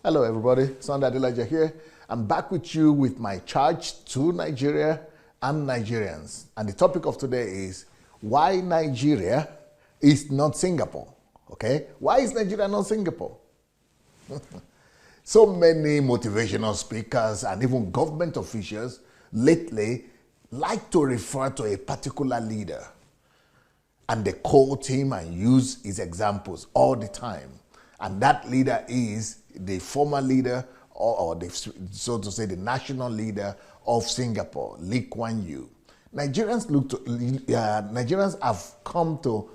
Hello everybody, Adelaja here. I'm back with you with my charge to Nigeria and Nigerians. And the topic of today is why Nigeria is not Singapore. Okay? Why is Nigeria not Singapore? So many motivational speakers and even government officials lately like to refer to a particular leader. And they quote him and use his examples all the time. And that leader is the former leader, or so to say, the national leader of Singapore, Lee Kuan Yew. Nigerians have come to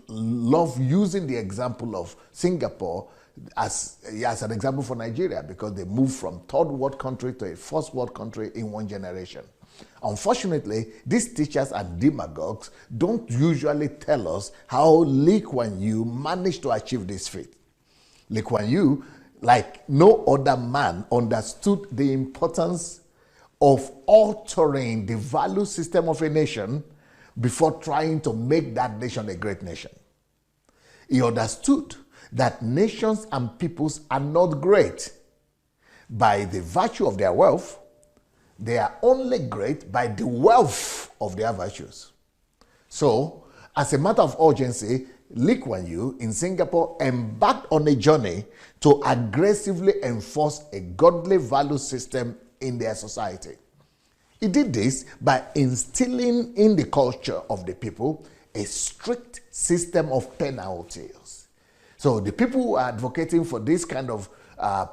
love using the example of Singapore as an example for Nigeria, because they moved from third world country to a first world country in one generation. Unfortunately, these teachers and demagogues don't usually tell us how Lee Kuan Yew managed to achieve this feat. Lee Kuan Yew, like no other man, understood the importance of altering the value system of a nation before trying to make that nation a great nation. He understood that nations and peoples are not great by the virtue of their wealth. They are only great by the wealth of their virtues. So, as a matter of urgency, Lee Kuan Yew in Singapore embarked on a journey to aggressively enforce a godly value system in their society. He did this by instilling in the culture of the people a strict system of penalties. So the people who are advocating for this kind of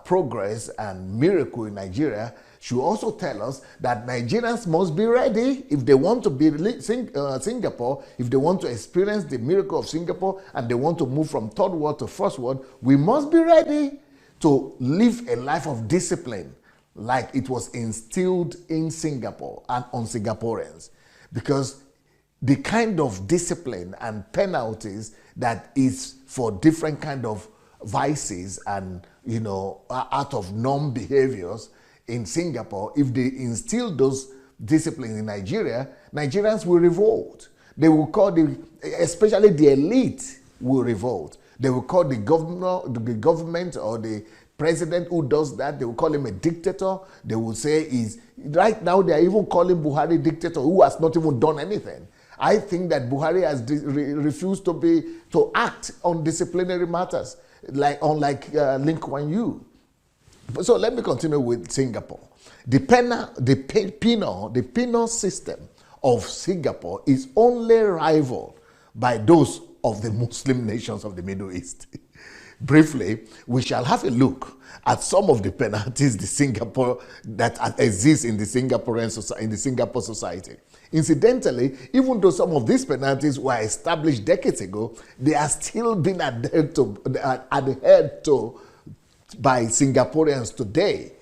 progress and miracle in Nigeria should also tell us that Nigerians must be ready if they want to be Singapore, if they want to experience the miracle of Singapore and they want to move from third world to first world. We must be ready to live a life of discipline like it was instilled in Singapore and on Singaporeans, because the kind of discipline and penalties that is for different kind of vices and out of norm behaviors in Singapore, if they instill those disciplines in Nigeria, Nigerians will revolt. They will call especially the elite will revolt. They will call the government or the president who does that, they will call him a dictator. They will say right now they are even calling Buhari dictator, who has not even done anything. I think that Buhari has refused to act on disciplinary matters, unlike Lee Kuan Yew. So let me continue with Singapore. The penal system of Singapore is only rivaled by those of the Muslim nations of the Middle East. Briefly, we shall have a look at some of the penalties that exist in the Singapore society. Incidentally, even though some of these penalties were established decades ago, they are still being adhered to by Singaporeans today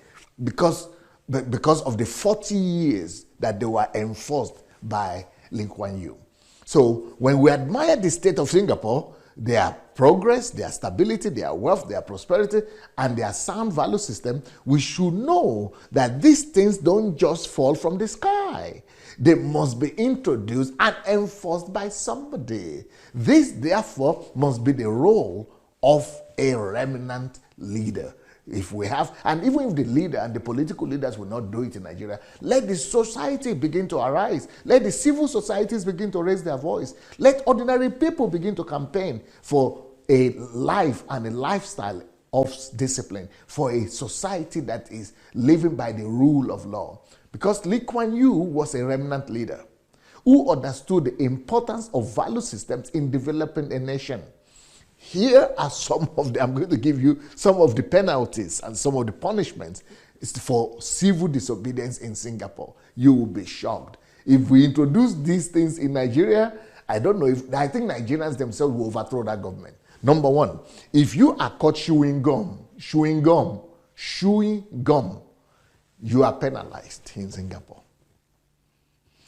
because of the 40 years that they were enforced by Lee Kuan Yew. So when we admire the state of Singapore, their progress, their stability, their wealth, their prosperity, and their sound value system, we should know that these things don't just fall from the sky. They must be introduced and enforced by somebody. This, therefore, must be the role of a remnant leader. If we have, and even if the leader and the political leaders will not do it in Nigeria, let the society begin to arise. Let the civil societies begin to raise their voice. Let ordinary people begin to campaign for a life and a lifestyle of discipline, for a society that is living by the rule of law. Because Lee Kuan Yew was a remnant leader who understood the importance of value systems in developing a nation. Here are I'm going to give you some of the penalties and some of the punishments for civil disobedience in Singapore. You will be shocked. If we introduce these things in Nigeria, I think Nigerians themselves will overthrow that government. Number one, if you are caught chewing gum, you are penalized in Singapore.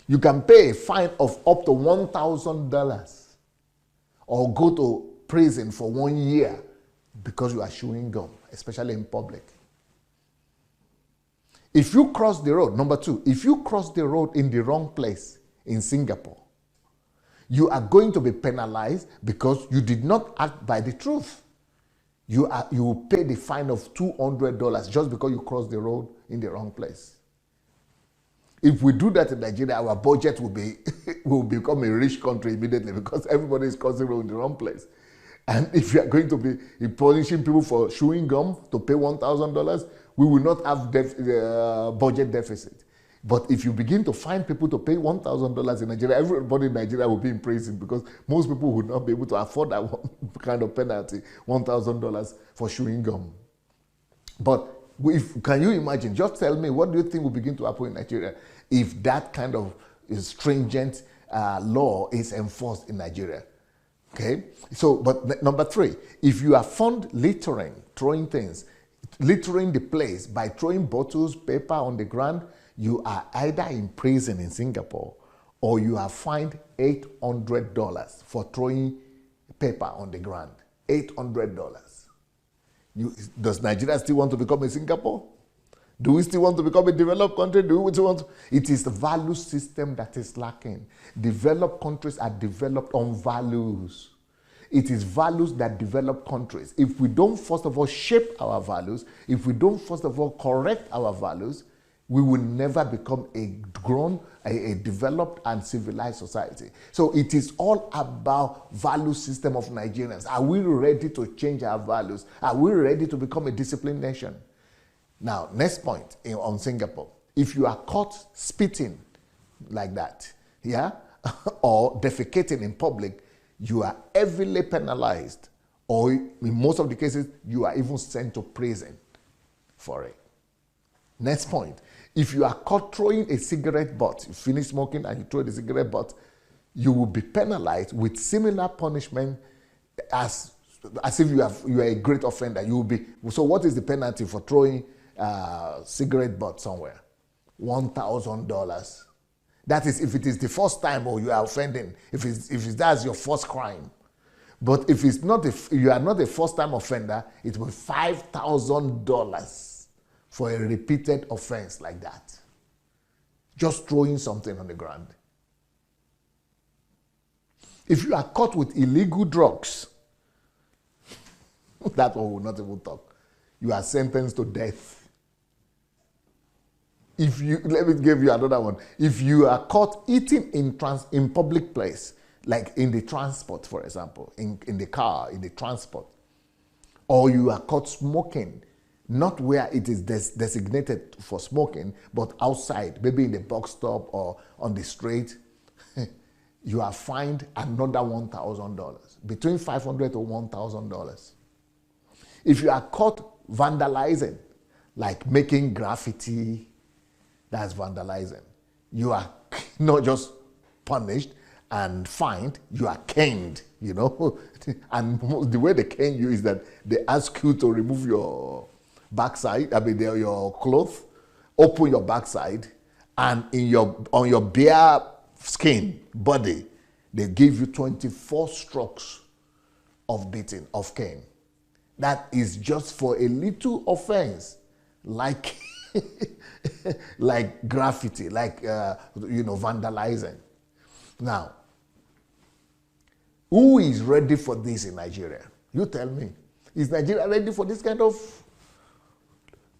You can pay a fine of up to $1,000 or go to prison for 1 year because you are chewing gum, especially in public. If you cross the road, number two, if you cross the road in the wrong place in Singapore, you are going to be penalized because you did not act by the truth. you will pay the fine of $200 just because you crossed the road in the wrong place. If we do that in Nigeria, our budget will be will become a rich country immediately, because everybody is crossing the road in the wrong place. And if you are going to be punishing people for chewing gum to pay $1,000, we will not have budget deficit. But if you begin to find people to pay $1,000 in Nigeria, everybody in Nigeria will be in prison, because most people would not be able to afford that kind of penalty, $1,000 for chewing gum. But can you imagine? Just tell me, what do you think will begin to happen in Nigeria if that kind of stringent law is enforced in Nigeria? Okay. So, but number 3, if you are found littering, throwing things, littering the place by throwing bottles, paper on the ground, you are either in prison in Singapore, or you are fined $800 for throwing paper on the ground. $800. Does Nigeria still want to become a Singapore? Do we still want to become a developed country? Do we still want to? It is the value system that is lacking. Developed countries are developed on values. It is values that develop countries. If we don't first of all shape our values, if we don't first of all correct our values, we will never become a developed and civilized society. So it is all about value system of Nigerians. Are we ready to change our values? Are we ready to become a disciplined nation? Now, next point on Singapore. If you are caught spitting like that, yeah, or defecating in public, you are heavily penalized, or in most of the cases, you are even sent to prison for it. Next point. If you are caught throwing a cigarette butt, you finish smoking and you throw the cigarette butt, you will be penalized with similar punishment as if you are a great offender. You will be. So what is the penalty for throwing cigarette butt somewhere? $1,000. That is if it is the first time or you are offending. If that's your first crime. But if it's not, if you are not a first-time offender, it will be $5,000 for a repeated offense like that. Just throwing something on the ground. If you are caught with illegal drugs, that one will not even talk. You are sentenced to death. Let me give you another one. If you are caught eating in public place, like in the transport, for example, in the car, in the transport, or you are caught smoking, not where it is designated for smoking, but outside, maybe in the bus stop or on the street, you are fined another $1,000, between $500 to $1,000. If you are caught vandalizing, like making graffiti, that's vandalizing. You are not just punished and fined, you are caned, you know. And the way they cane you is that they ask you to remove your backside, your clothes, open your backside, and on your bare skin, body, they give you 24 strokes of beating, of cane. That is just for a little offense, like like graffiti, like vandalizing. Now, who is ready for this in Nigeria? You tell me. Is Nigeria ready for this kind of?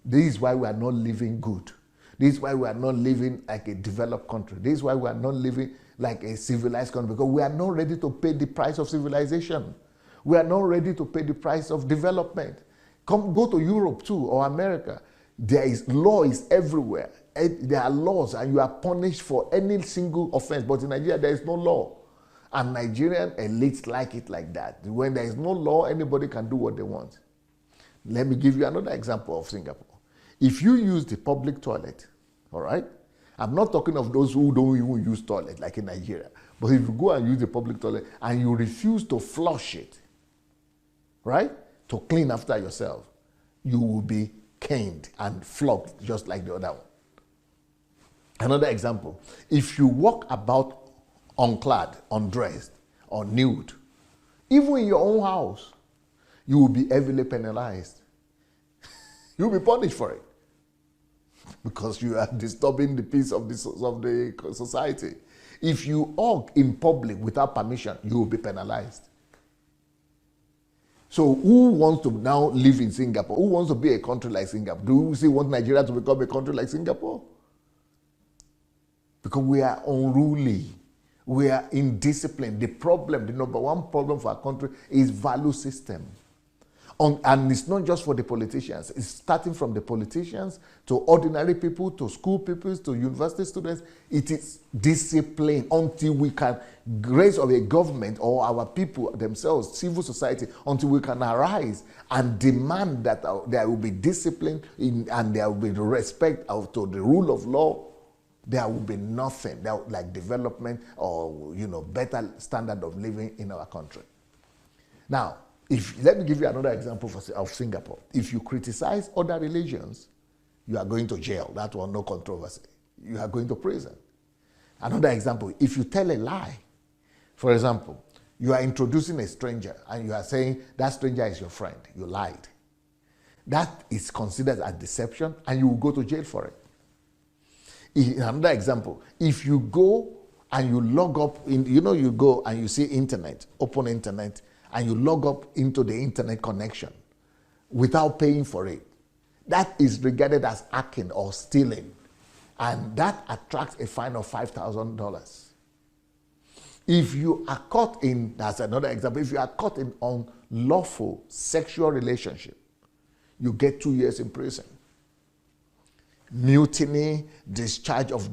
This is why we are not living good. This is why we are not living like a developed country. This is why we are not living like a civilized country, because we are not ready to pay the price of civilization. We are not ready to pay the price of development. Go to Europe too, or America. Law is everywhere. There are laws and you are punished for any single offense. But in Nigeria, there is no law. And Nigerian elites like it like that. When there is no law, anybody can do what they want. Let me give you another example of Singapore. If you use the public toilet, all right? I'm not talking of those who don't even use toilet, like in Nigeria. But if you go and use the public toilet and you refuse to flush it, right? To clean after yourself, you will be caned and flogged just like the other one. Another example, if you walk about unclad, undressed, or nude, even in your own house, you will be heavily penalized. You'll be punished for it because you are disturbing the peace of the society. If you hug in public without permission, you will be penalized. So who wants to now live in Singapore? Who wants to be a country like Singapore? Do you still want Nigeria to become a country like Singapore? Because we are unruly. We are indisciplined. The problem, the number one problem for our country is value system. And it's not just for the politicians. It's starting from the politicians to ordinary people, to school people, to university students. It is discipline until we can raise of a government or our people themselves, civil society, until we can arise and demand that there will be discipline and there will be respect to the rule of law. There will be nothing like development or better standard of living in our country. Now, let me give you another example of Singapore. If you criticize other religions, you are going to jail. That one, no controversy. You are going to prison. Another example, if you tell a lie, for example, you are introducing a stranger and you are saying that stranger is your friend, you lied. That is considered a deception and you will go to jail for it. Another example, if you go and you log up, you go and you see internet, open internet, and you log up into the internet connection without paying for it, that is regarded as hacking or stealing. And that attracts a fine of $5,000. If you are caught in, that's another example, if you are caught in unlawful sexual relationship, you get 2 years in prison. Mutiny, discharge of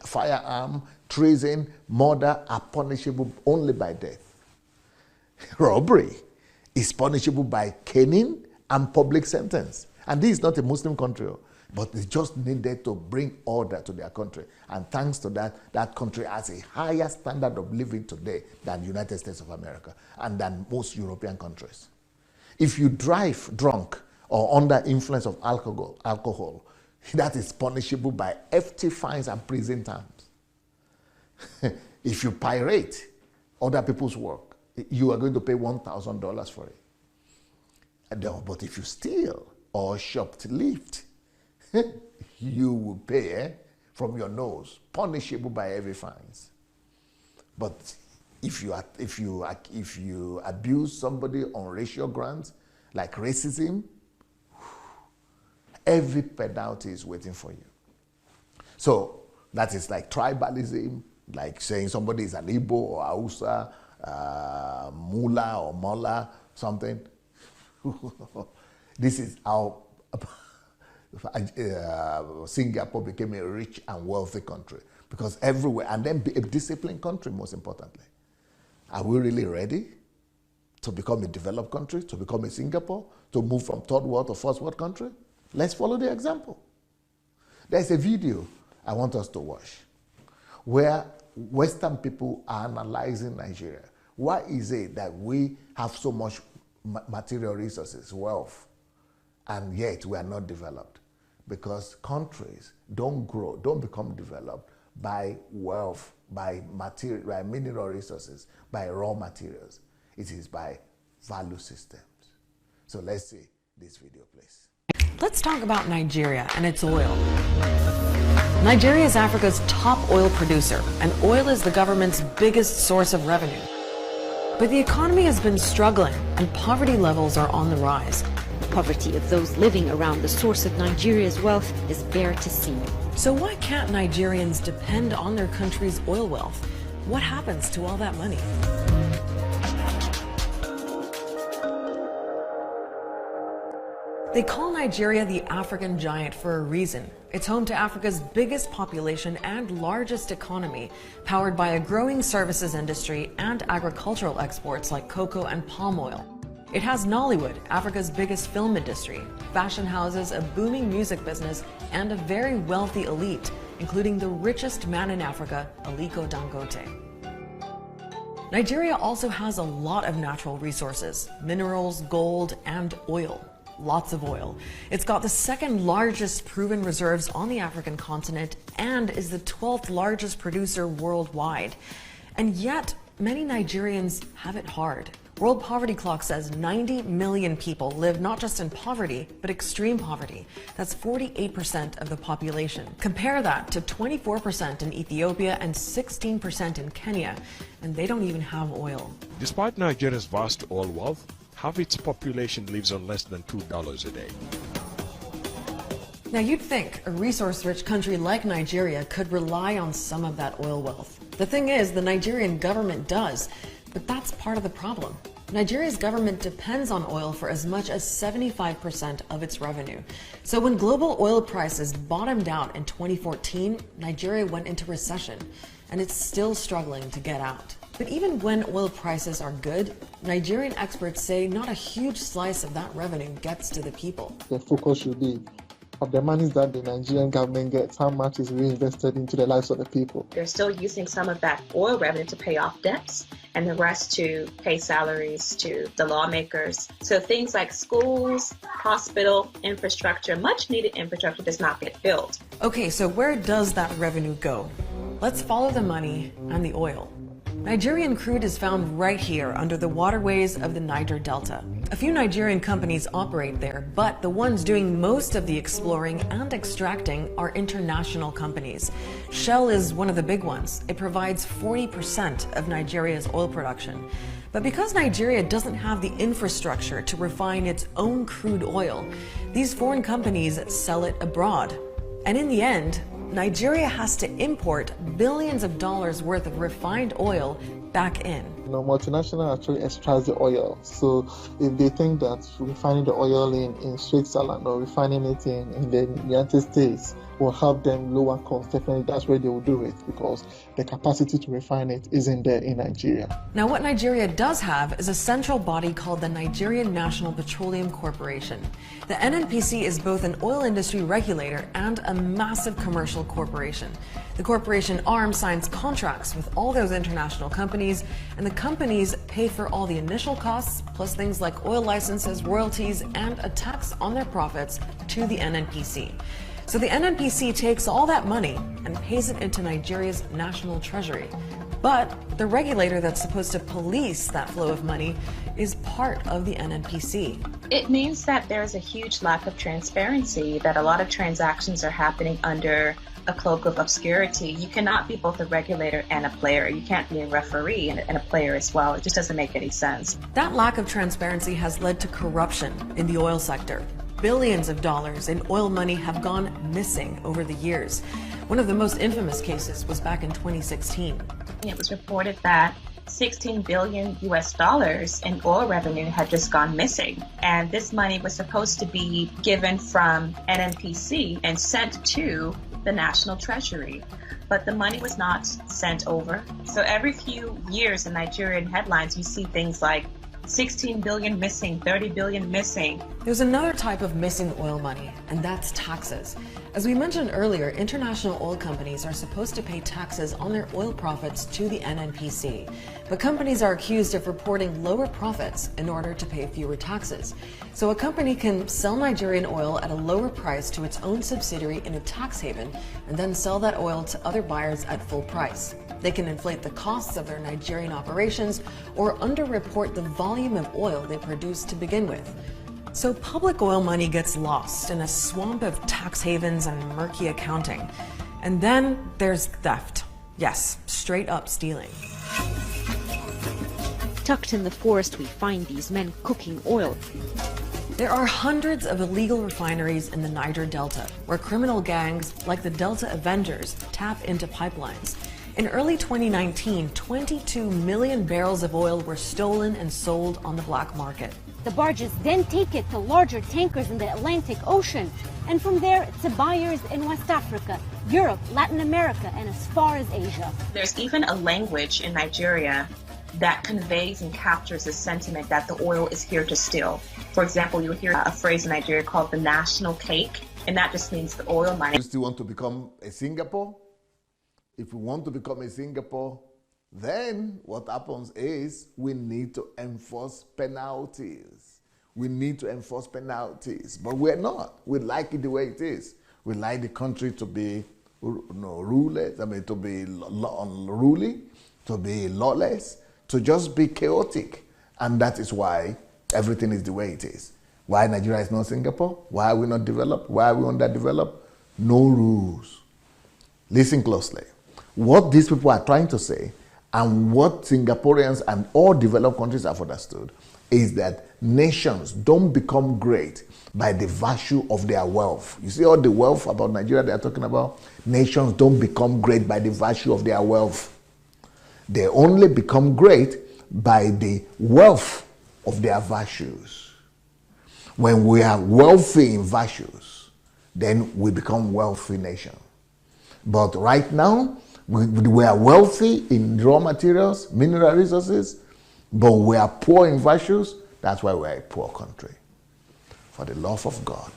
firearm, treason, murder are punishable only by death. Robbery is punishable by caning and public sentence. And this is not a Muslim country, but they just needed to bring order to their country. And thanks to that, that country has a higher standard of living today than the United States of America and than most European countries. If you drive drunk or under influence of alcohol, that is punishable by hefty fines and prison terms. If you pirate other people's work, you are going to pay $1,000 for it. But if you steal or shoplift, you will pay from your nose, punishable by heavy fines. But if you abuse somebody on racial grounds, like racism, every penalty is waiting for you. So that is like tribalism, like saying somebody is an Igbo or Hausa, Mula or Mola, something. This is how Singapore became a rich and wealthy country, because everywhere, and then a disciplined country, most importantly. Are we really ready to become a developed country, to become a Singapore, to move from third world to first world country? Let's follow the example. There's a video I want us to watch where Western people are analyzing Nigeria. Why is it that we have so much material resources, wealth, and yet we are not developed? Because countries don't grow, don't become developed by wealth, by mineral resources, by raw materials. It is by value systems. So let's see this video, please. Let's talk about Nigeria and its oil. Nigeria is Africa's top oil producer, and oil is the government's biggest source of revenue. But the economy has been struggling, and poverty levels are on the rise. The poverty of those living around the source of Nigeria's wealth is bare to see. So why can't Nigerians depend on their country's oil wealth? What happens to all that money? They call Nigeria the African giant for a reason. It's home to Africa's biggest population and largest economy, powered by a growing services industry and agricultural exports like cocoa and palm oil. It has Nollywood, Africa's biggest film industry, fashion houses, a booming music business, and a very wealthy elite, including the richest man in Africa, Aliko Dangote. Nigeria also has a lot of natural resources, minerals, gold, and oil. Lots of oil. It's got the second largest proven reserves on the African continent and is the 12th largest producer worldwide. And yet, many Nigerians have it hard. World Poverty Clock says 90 million people live not just in poverty, but extreme poverty. That's 48% of the population. Compare that to 24% in Ethiopia and 16% in Kenya, and they don't even have oil. Despite Nigeria's vast oil wealth, half its population lives on less than $2 a day. Now, you'd think a resource-rich country like Nigeria could rely on some of that oil wealth. The thing is, the Nigerian government does, but that's part of the problem. Nigeria's government depends on oil for as much as 75% of its revenue. So when global oil prices bottomed out in 2014, Nigeria went into recession, and it's still struggling to get out. But even when oil prices are good, Nigerian experts say not a huge slice of that revenue gets to the people. The focus should be of the money that the Nigerian government gets, how much is reinvested into the lives of the people. They're still using some of that oil revenue to pay off debts and the rest to pay salaries to the lawmakers. So things like schools, hospital, infrastructure, much needed infrastructure does not get built. Okay, so where does that revenue go? Let's follow the money and the oil. Nigerian crude is found right here under the waterways of the Niger Delta. A few Nigerian companies operate there, but the ones doing most of the exploring and extracting are international companies. Shell is one of the big ones. It provides 40% of Nigeria's oil production. But because Nigeria doesn't have the infrastructure to refine its own crude oil, these foreign companies sell it abroad. And in the end, Nigeria has to import billions of dollars worth of refined oil back in. Multinational actually extracts the oil. So if they think that refining the oil in Switzerland or refining it in the United States will help them lower costs, definitely that's where they will do it, because the capacity to refine it isn't there in Nigeria. Now, what Nigeria does have is a central body called the Nigerian National Petroleum Corporation. The NNPC is both an oil industry regulator and a massive commercial corporation. The corporation arm signs contracts with all those international companies, and the companies pay for all the initial costs, plus things like oil licenses, royalties, and a tax on their profits to the NNPC. So the NNPC takes all that money and pays it into Nigeria's national treasury. But the regulator that's supposed to police that flow of money is part of the NNPC. It means that there's a huge lack of transparency, that a lot of transactions are happening under a cloak of obscurity. You cannot be both a regulator and a player. You can't be a referee and a player as well. It just doesn't make any sense. That lack of transparency has led to corruption in the oil sector. Billions of dollars in oil money have gone missing over the years. One of the most infamous cases was back in 2016. It was reported that 16 billion US dollars in oil revenue had just gone missing. And this money was supposed to be given from NNPC and sent to the National Treasury. But the money was not sent over. So every few years in Nigerian headlines, you see things like 16 billion missing, 30 billion missing. There's another type of missing oil money, and that's taxes. As we mentioned earlier, international oil companies are supposed to pay taxes on their oil profits to the NNPC. But companies are accused of reporting lower profits in order to pay fewer taxes. So a company can sell Nigerian oil at a lower price to its own subsidiary in a tax haven and then sell that oil to other buyers at full price. They can inflate the costs of their Nigerian operations or underreport the volume of oil they produce to begin with. So public oil money gets lost in a swamp of tax havens and murky accounting. And then there's theft. Yes, straight up stealing. Tucked in the forest, we find these men cooking oil. There are hundreds of illegal refineries in the Niger Delta, where criminal gangs like the Delta Avengers tap into pipelines. In early 2019, 22 million barrels of oil were stolen and sold on the black market. The barges then take it to larger tankers in the Atlantic Ocean, and from there to buyers in West Africa, Europe, Latin America, and as far as Asia. There's even a language in Nigeria that conveys and captures the sentiment that the oil is here to steal. For example, you'll hear a phrase in Nigeria called the national cake, and that just means the oil money. We still want to become a Singapore? If we want to become a Singapore, then what happens is we need to enforce penalties. We need to enforce penalties, but we're not. We like it the way it is. We like the country to be ruleless, to be unruly, to be lawless, to just be chaotic. And that is why everything is the way it is. Why Nigeria is not Singapore? Why are we not developed? Why are we underdeveloped? No rules. Listen closely. What these people are trying to say And what Singaporeans and all developed countries have understood is that nations don't become great by the virtue of their wealth. You see all the wealth about Nigeria they are talking about? Nations don't become great by the virtue of their wealth. They only become great by the wealth of their virtues. When we are wealthy in virtues, then we become wealthy nation. But right now, we are wealthy in raw materials, mineral resources, but we are poor in virtues. That's why we are a poor country. For the love of God,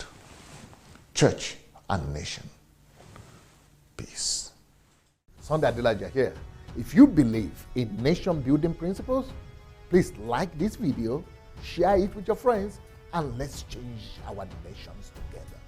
church, and nation. Peace. Sunday Adelaja here. If you believe in nation building principles, please like this video, share it with your friends, and let's change our nations together.